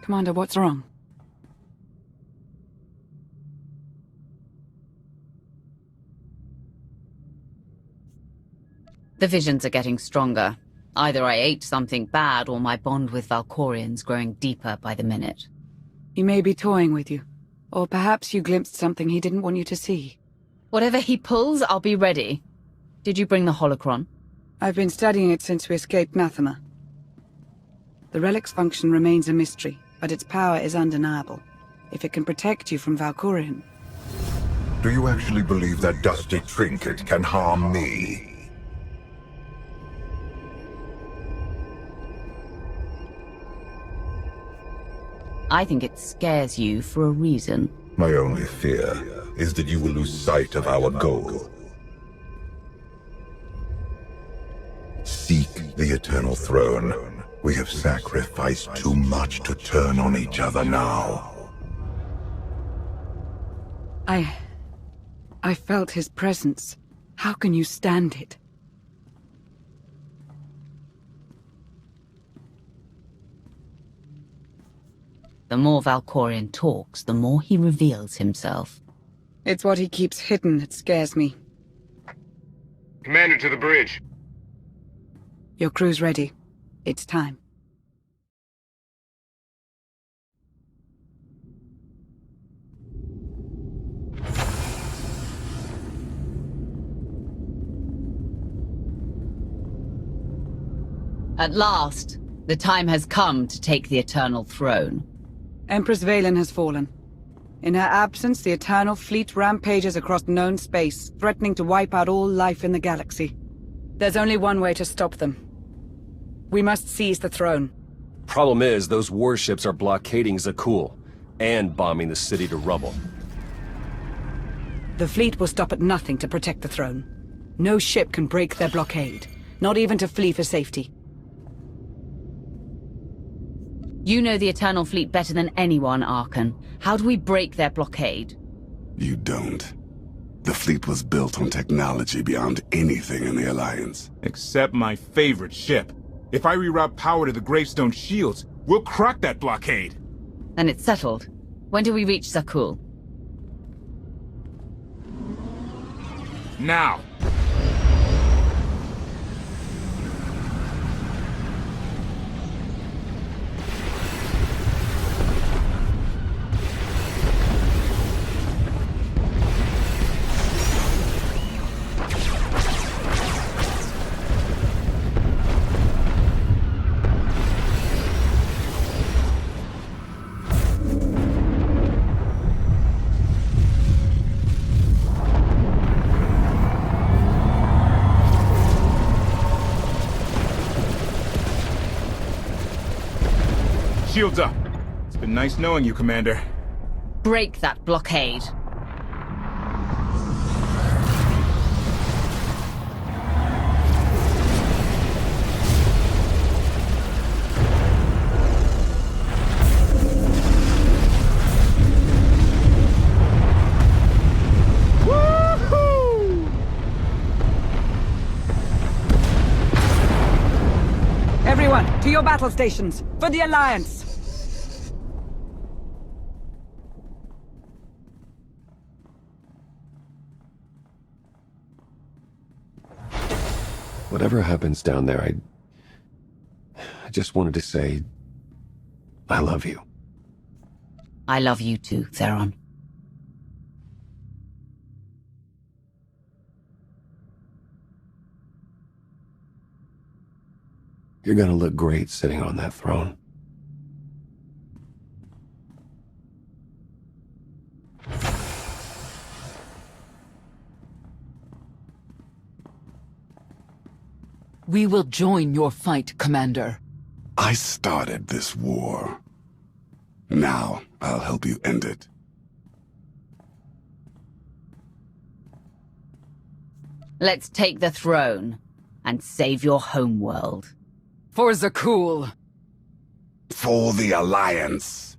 Commander, what's wrong? The visions are getting stronger. Either I ate something bad or my bond with Valkorian's growing deeper by the minute. He may be toying with you. Or perhaps you glimpsed something he didn't want you to see. Whatever he pulls, I'll be ready. Did you bring the holocron? I've been studying it since we escaped Nathema. The relic's function remains a mystery, but its power is undeniable. If it can protect you from Valkorian. Do you actually believe that dusty trinket can harm me? I think it scares you for a reason. My only fear is that you will lose sight of our goal. Seek the Eternal Throne. We have sacrificed too much to turn on each other now. I felt his presence. How can you stand it? The more Valkorian talks, the more he reveals himself. It's what he keeps hidden that scares me. Commander, to the bridge. Your crew's ready. It's time. At last, the time has come to take the Eternal Throne. Empress Valen has fallen. In her absence, the Eternal Fleet rampages across known space, threatening to wipe out all life in the galaxy. There's only one way to stop them. We must seize the throne. Problem is, those warships are blockading Zakul, and bombing the city to rubble. The fleet will stop at nothing to protect the throne. No ship can break their blockade, not even to flee for safety. You know the Eternal Fleet better than anyone, Arkan. How do we break their blockade? You don't. The fleet was built on technology beyond anything in the Alliance. Except my favorite ship. If I reroute power to the Gravestone shields, we'll crack that blockade. Then it's settled. When do we reach Zakul? Now! Shields up. It's been nice knowing you, Commander. Break that blockade. Everyone, to your battle stations, for the Alliance! Whatever happens down there, I just wanted to say, I love you. I love you too, Theron. You're gonna look great sitting on that throne. We will join your fight, Commander. I started this war. Now, I'll help you end it. Let's take the throne and save your homeworld. For Zakul. For the Alliance.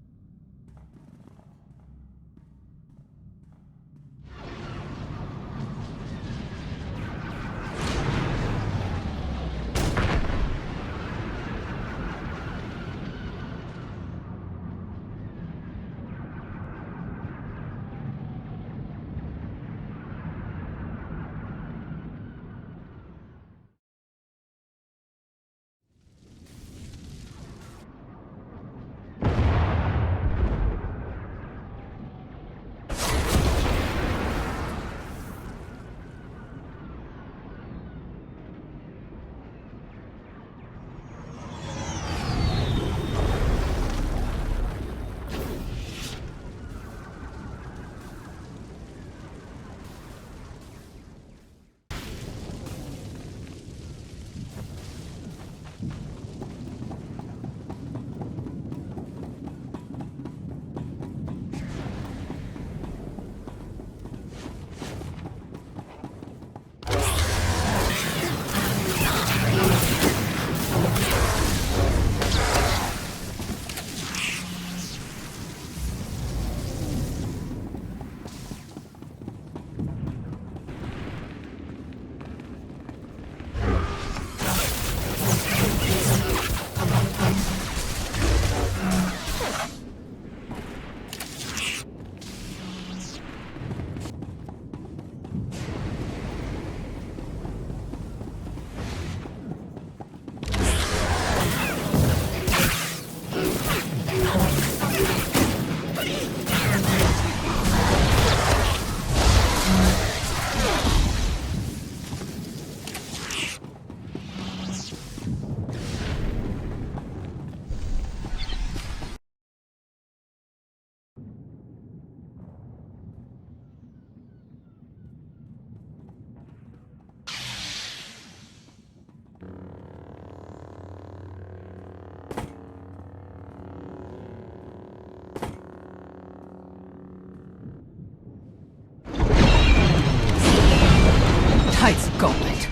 Gauntlet.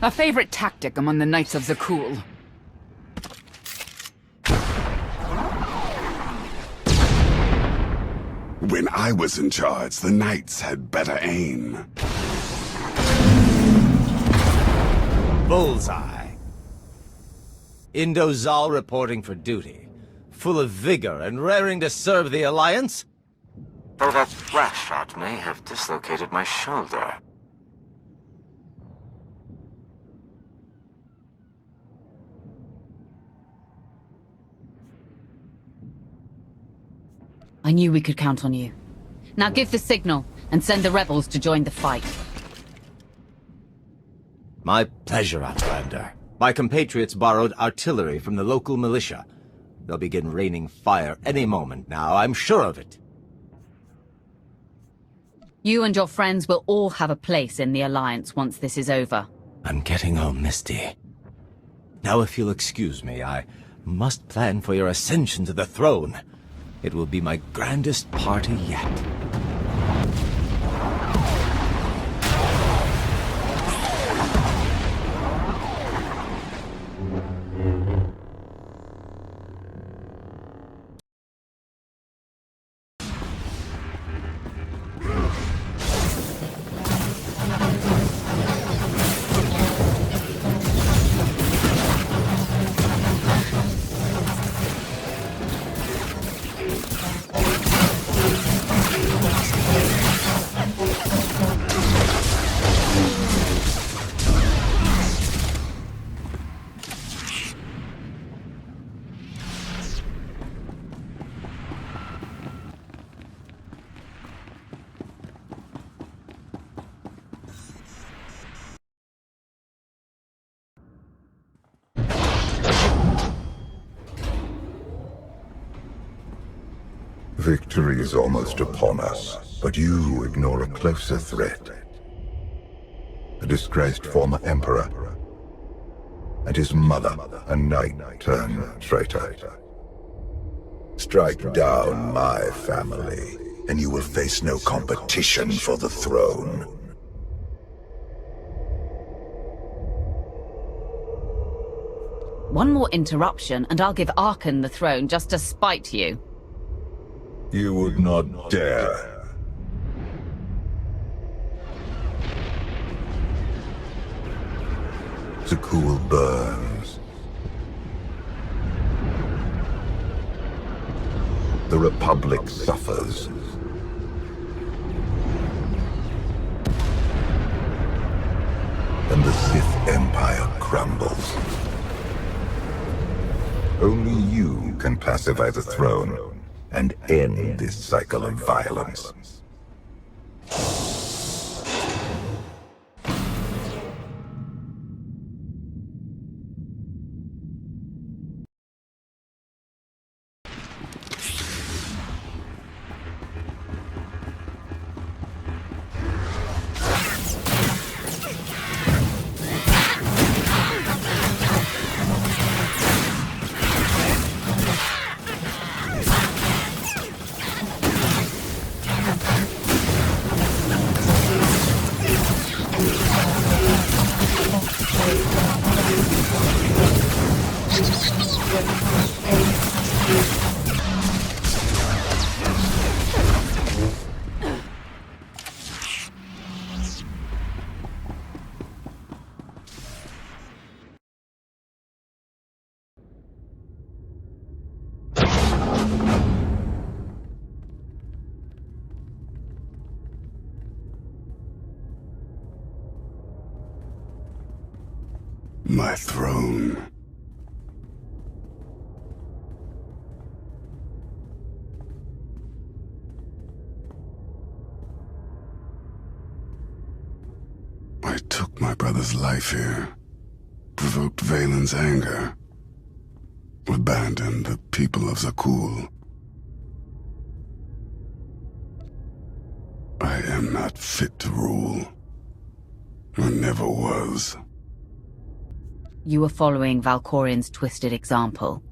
A favorite tactic among the Knights of Zakul. When I was in charge, the Knights had better aim. Bullseye. Indozal reporting for duty. Full of vigor and raring to serve the Alliance. Though that blast shot may have dislocated my shoulder. I knew we could count on you. Now give the signal, and send the rebels to join the fight. My pleasure, Outlander. My compatriots borrowed artillery from the local militia. They'll begin raining fire any moment now, I'm sure of it. You and your friends will all have a place in the Alliance once this is over. I'm getting all misty. Now if you'll excuse me, I must plan for your ascension to the throne. It will be my grandest party yet. Victory is almost upon us, but you ignore a closer threat. A disgraced former emperor, and his mother, a knight-turned-traitor. Strike down my family, and you will face no competition for the throne. One more interruption, and I'll give Arkan the throne just to spite you. You would not dare. Zakul burns. The Republic suffers. And the Sith Empire crumbles. Only you can pacify the throne and end this cycle of violence. My throne. I took my brother's life here, provoked Valen's anger, abandoned the people of Zakul. I am not fit to rule. I never was. You were following Valkorian's twisted example,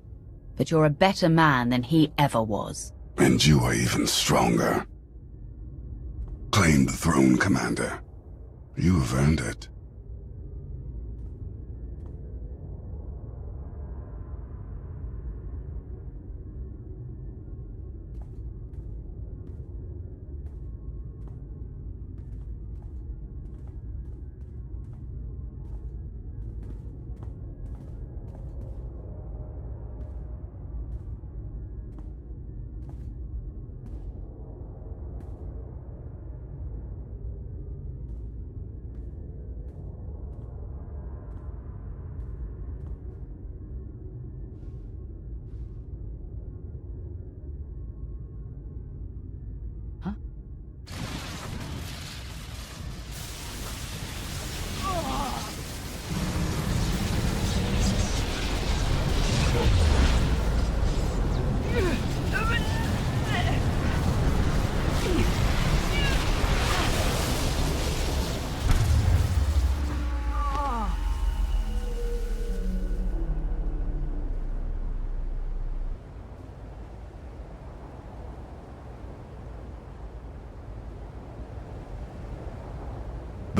but you're a better man than he ever was. And you are even stronger. Claim the throne, Commander. You have earned it.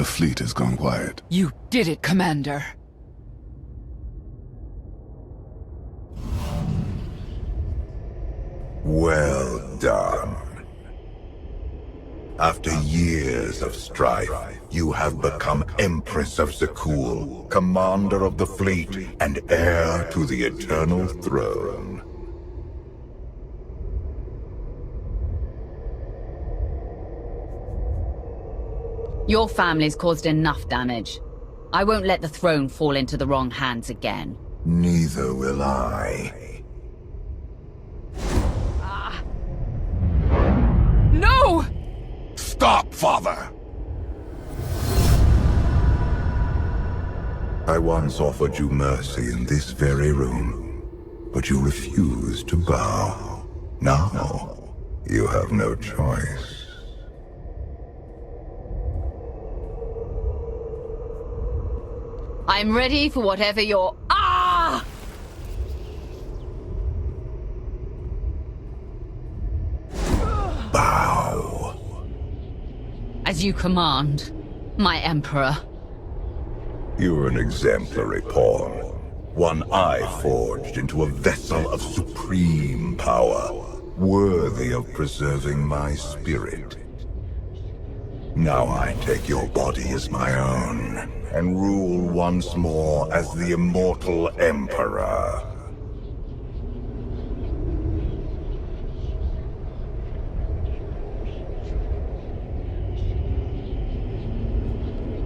The fleet has gone quiet. You did it, Commander. Well done. After years of strife, you have become Empress of Zakul, commander of the fleet, and heir to the eternal throne. Your family's caused enough damage. I won't let the throne fall into the wrong hands again. Neither will I. No! Stop, Father! I once offered you mercy in this very room, but you refused to bow. Now, you have no choice. I'm ready for whatever you're... Ah! Bow. As you command, my Emperor. You're an exemplary pawn. One I forged into a vessel of supreme power, worthy of preserving my spirit. Now I take your body as my own, and rule once more as the immortal Emperor.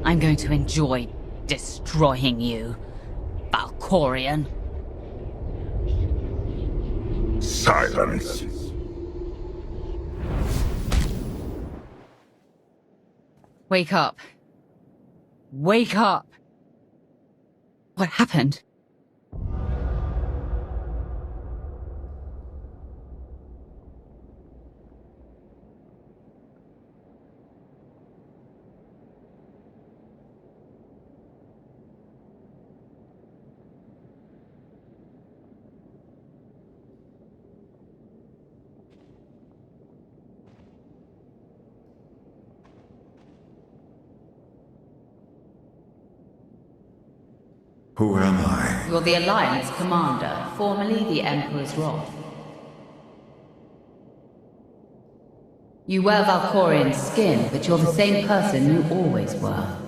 I'm going to enjoy destroying you, Valkorion. Silence. Wake up. Wake up! What happened? Who am I? You're the Alliance Commander, formerly the Emperor's Wrath. You wear Valkorion's skin, but you're the same person you always were.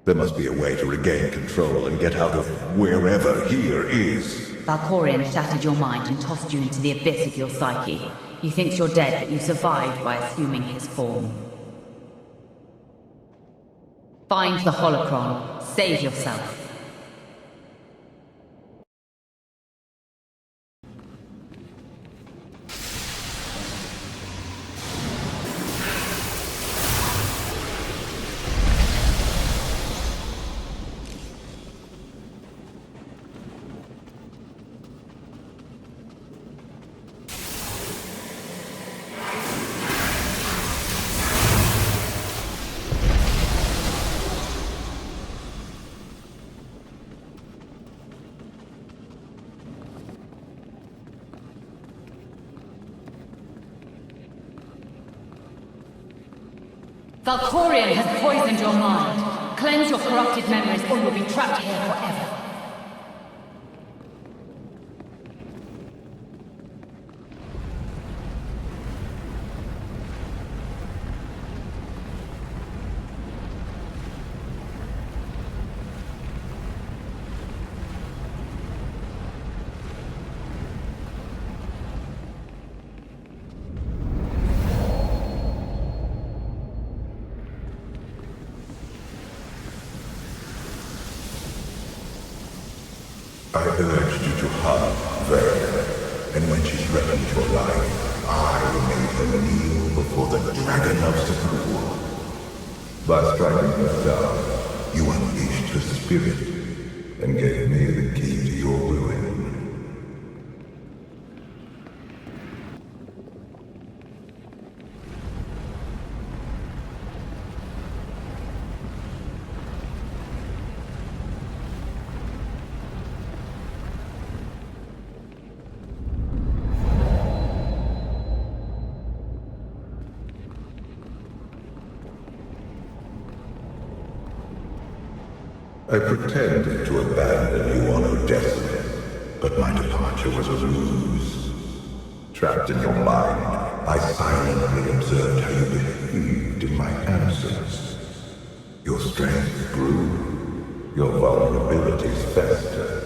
There must be a way to regain control and get out of wherever here is. Valkorion shattered your mind and tossed you into the abyss of your psyche. He thinks you're dead, but you survived by assuming his form. Find the holocron. Save yourself. Valkorion has poisoned your mind. Cleanse your corrupted memories or you'll be trapped here forever. I urged you to harm Verna, and when she threatened your life, I made her kneel before the dragon of Zakul. By striking her down, you unleashed her spirit, and gave me the key to your ruin. I pretended to abandon you on Odessa, but my departure was a ruse. Trapped in your mind, I silently observed how you behaved in my absence. Your strength grew, your vulnerabilities festered.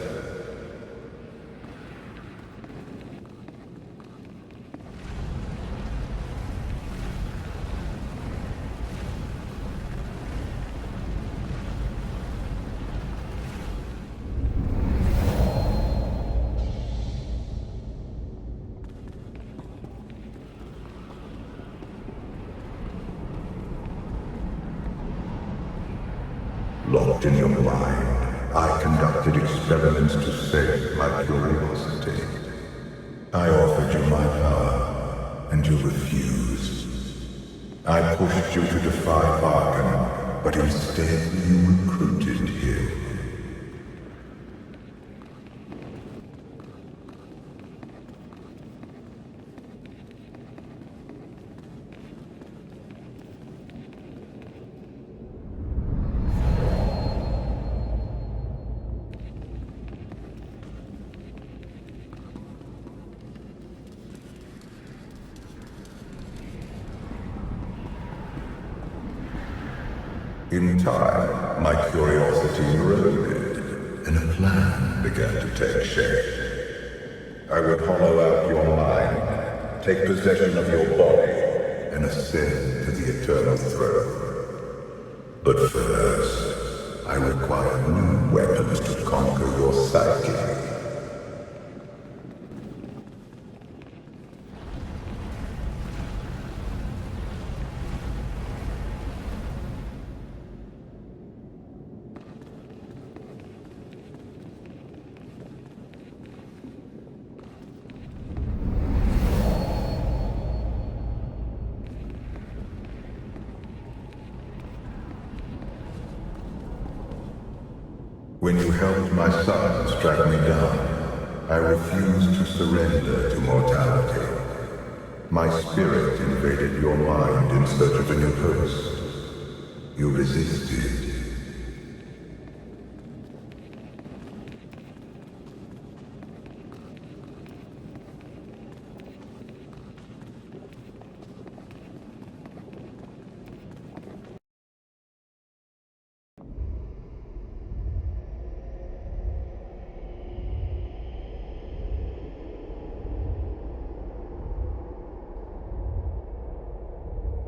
Locked in your mind, I conducted experiments to save my curiosity. I offered you my power, and you refused. I pushed you to defy Arkham, but instead you recruited him. In time, my curiosity eroded, and a plan began to take shape. I would hollow out your mind, take possession of your body, and ascend to the eternal throne. But first, I require new weapons to conquer your psyche. When you helped my son strike me down, I refused to surrender to mortality. My spirit invaded your mind in search of a new host. You resisted.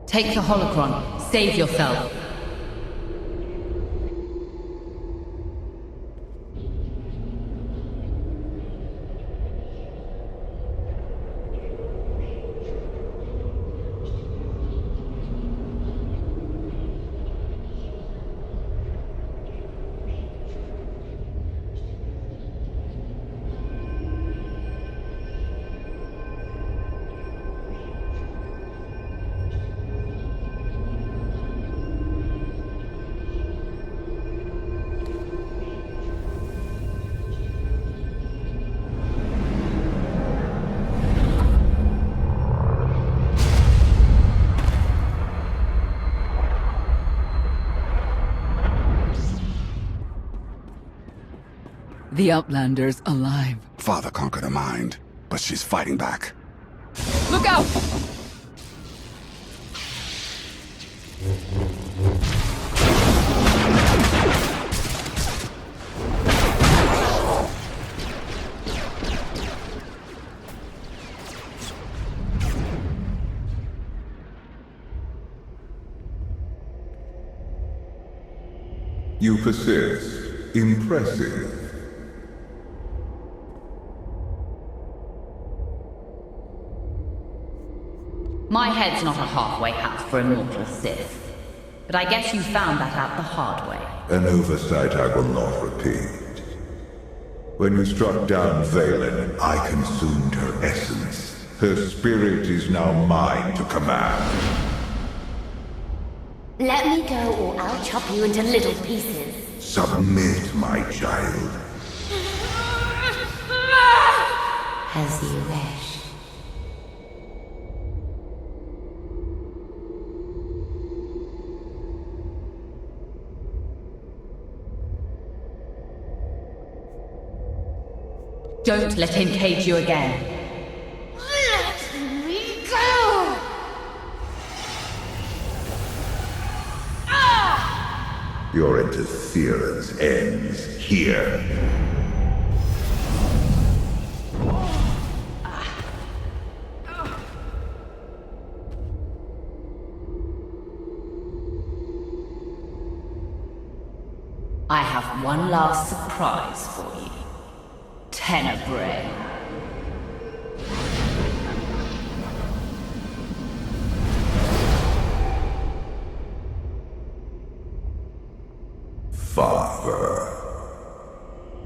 Take the holocron. Save yourself. The Outlander's alive. Father conquered her mind, but she's fighting back. Look out! You persist. Impressive. My head's not a halfway house for a mortal Sith. But I guess you found that out the hard way. An oversight I will not repeat. When you struck down Valen, I consumed her essence. Her spirit is now mine to command. Let me go or I'll chop you into little pieces. Submit, my child. As you wish. Don't let him cage you again. Let me go! Your interference ends here. I have one last surprise for you. Tenebrae. Father.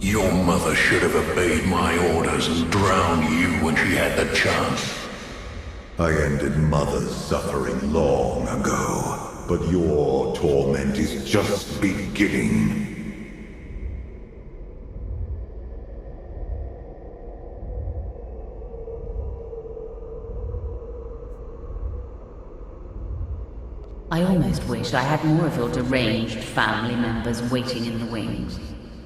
Your mother should have obeyed my orders and drowned you when she had the chance. I ended Mother's suffering long ago, but your torment is just beginning. I almost wish I had more of your deranged family members waiting in the wings.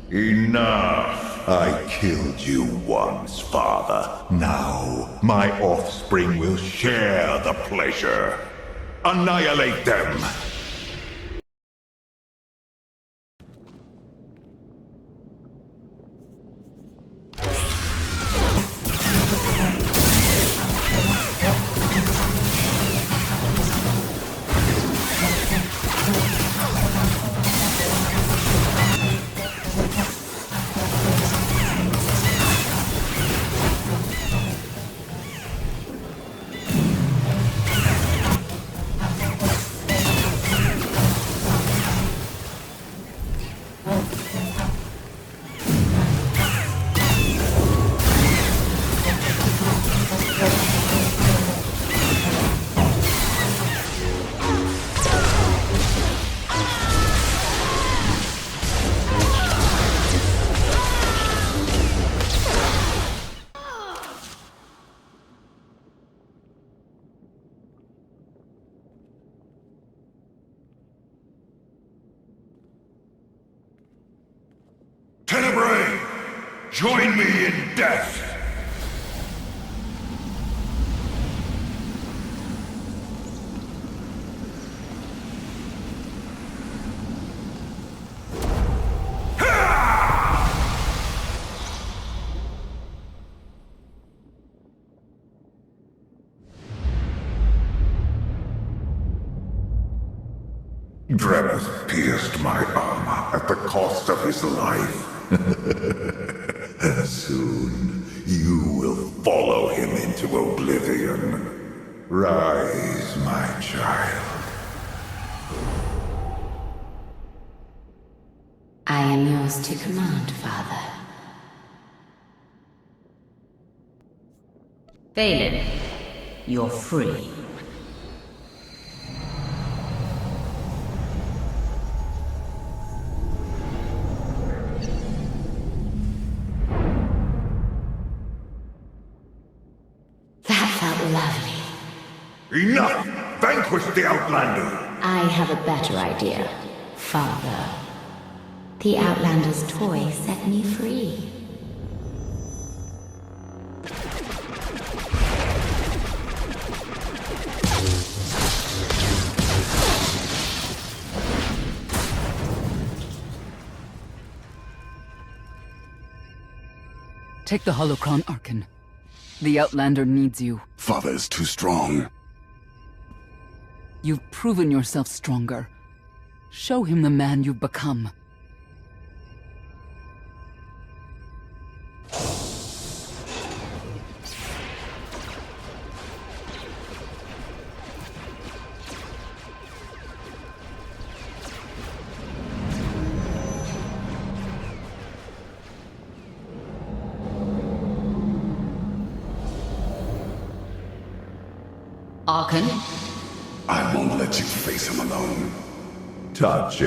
Enough! I killed you once, Father. Now, my offspring will share the pleasure. Annihilate them! Tenebrae! Join me in death! Dremus pierced my armor at the cost of his life. Soon, you will follow him into oblivion. Rise, my child. I am yours to command, Father. Valen, you're free. That felt lovely. Enough! Vanquish the Outlander! I have a better idea, Father. The Outlander's toy set me free. Take the holocron, Arkan. The Outlander needs you. Father is too strong. You've proven yourself stronger. Show him the man you've become. Arkan? I won't let you face him alone. Touchy.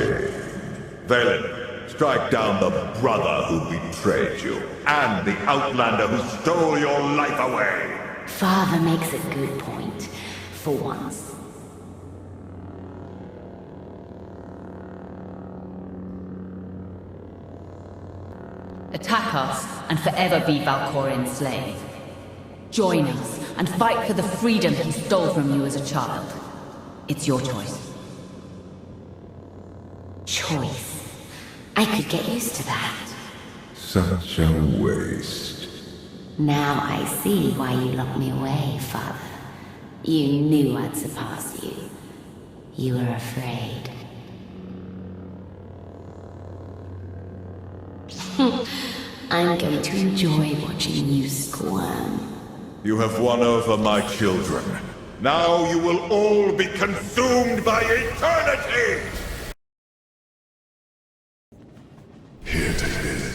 Valen, strike down the brother who betrayed you, and the Outlander who stole your life away! Father makes a good point, for once. Attack us. and forever be Valkorian's slave. Join us and fight for the freedom he stole from you as a child. It's your choice. Choice. I could get used to that. Such a waste. Now I see why you locked me away, Father. You knew I'd surpass you. You were afraid. I'm going to enjoy watching you squirm. You have won over my children. Now you will all be consumed by eternity! Here, take this.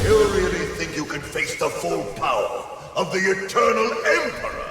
You really think you can face the full power of the Eternal Emperor?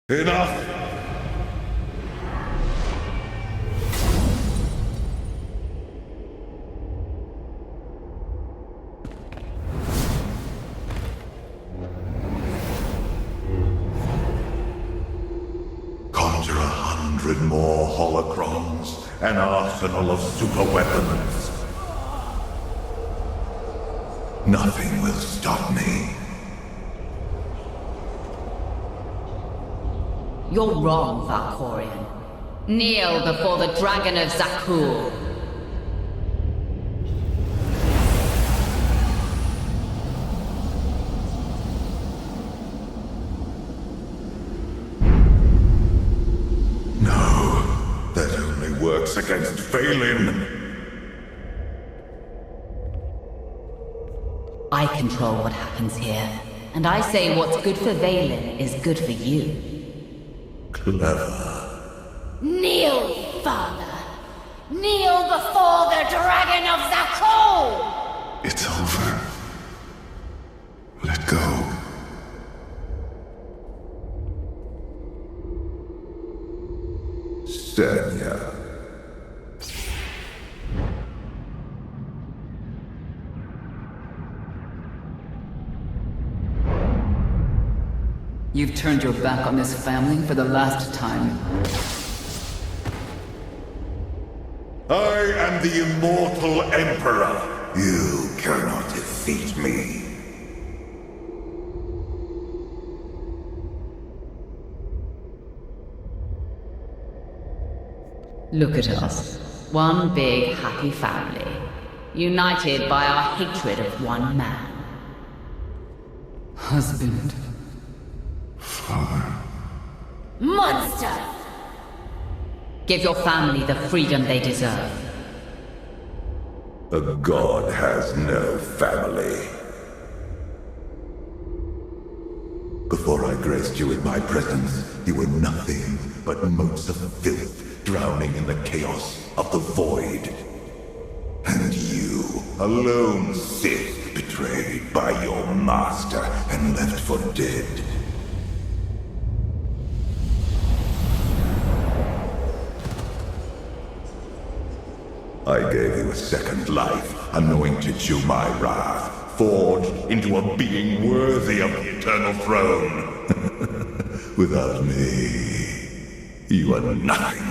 Enough! Conjure 100 more holocrons, an arsenal of super weapons. Nothing will stop me. You're wrong, Valkorian. Kneel before the Dragon of Zakuul. No, that only works against Phelan. I control what happens here, and I say what's good for Valen is good for you. Clever. Kneel, Father! Kneel before the Dragon of Zakuul! It's over. Let go. Senya. You've turned your back on this family for the last time. I am the immortal Emperor. You cannot defeat me. Look at us. One big, happy family. United by our hatred of one man. Husband. Father. Monster! Give your family the freedom they deserve. A god has no family. Before I graced you with my presence, you were nothing but motes of filth drowning in the chaos of the void. And you, a lone Sith betrayed by your master and left for dead. I gave you a second life, anointed you my wrath, forged into a being worthy of the eternal throne. Without me, you are nothing.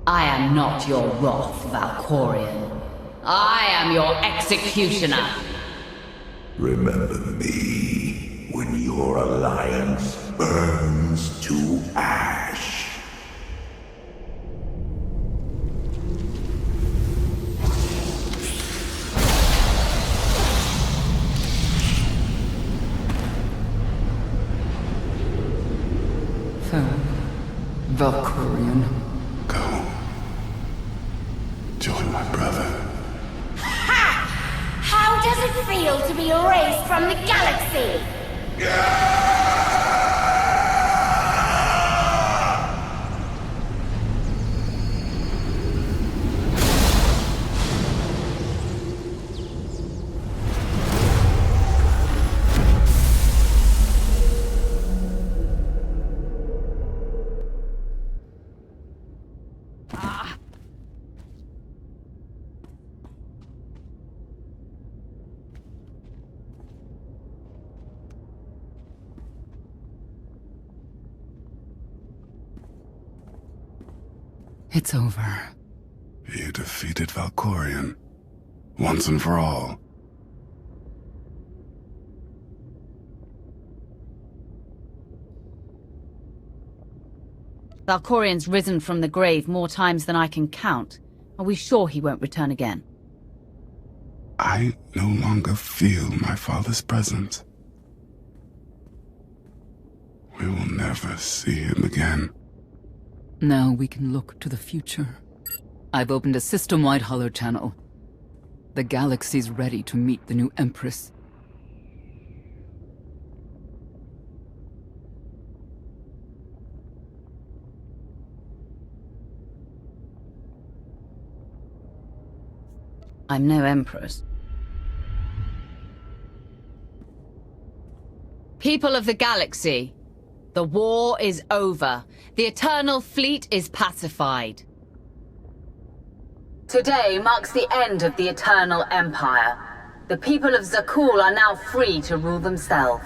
I am not your wrath, Valkorian. I am your executioner. Remember me when your alliance burns to ash. Valkyrian. Go. Join my brother. Ha! How does it feel to be erased from the galaxy? It's over. You defeated Valkorion. Once and for all. Valkorion's risen from the grave more times than I can count. Are we sure he won't return again? I no longer feel my father's presence. We will never see him again. Now we can look to the future. I've opened a system-wide hollow channel. The galaxy's ready to meet the new Empress. I'm no Empress. People of the galaxy, the war is over. The Eternal Fleet is pacified. Today marks the end of the Eternal Empire. The people of Zakul are now free to rule themselves.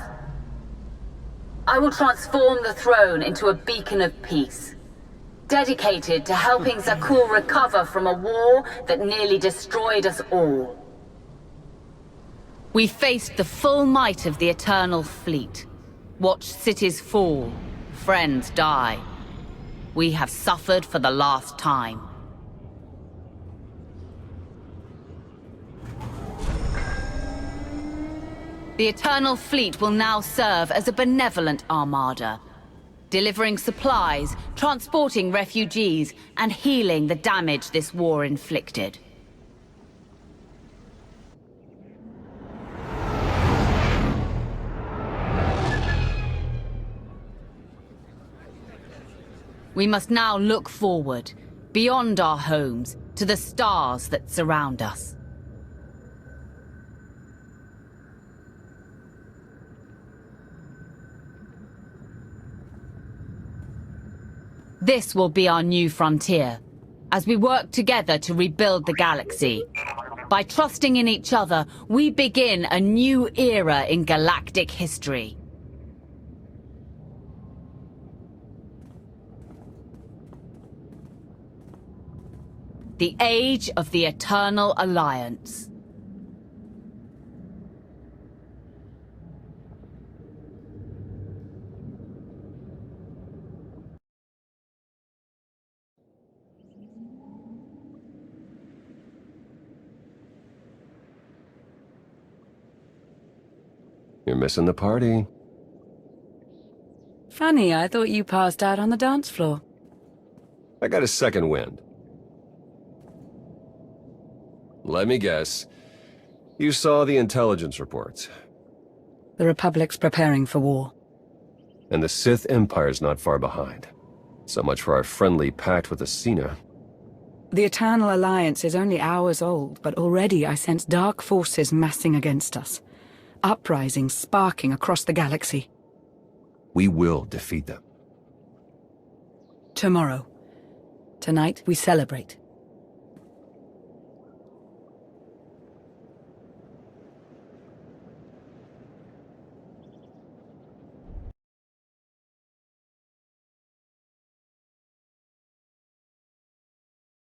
I will transform the throne into a beacon of peace, dedicated to helping Zakul recover from a war that nearly destroyed us all. We faced the full might of the Eternal Fleet, watched cities fall, friends die. We have suffered for the last time. The Eternal Fleet will now serve as a benevolent armada, delivering supplies, transporting refugees, and healing the damage this war inflicted. We must now look forward, beyond our homes, to the stars that surround us. This will be our new frontier, as we work together to rebuild the galaxy. By trusting in each other, we begin a new era in galactic history. The Age of the Eternal Alliance. You're missing the party. Funny, I thought you passed out on the dance floor. I got a second wind. Let me guess. You saw the intelligence reports. The Republic's preparing for war. And the Sith Empire's not far behind. So much for our friendly pact with Asina. The Eternal Alliance is only hours old, but already I sense dark forces massing against us. Uprisings sparking across the galaxy. We will defeat them. Tomorrow. Tonight, we celebrate.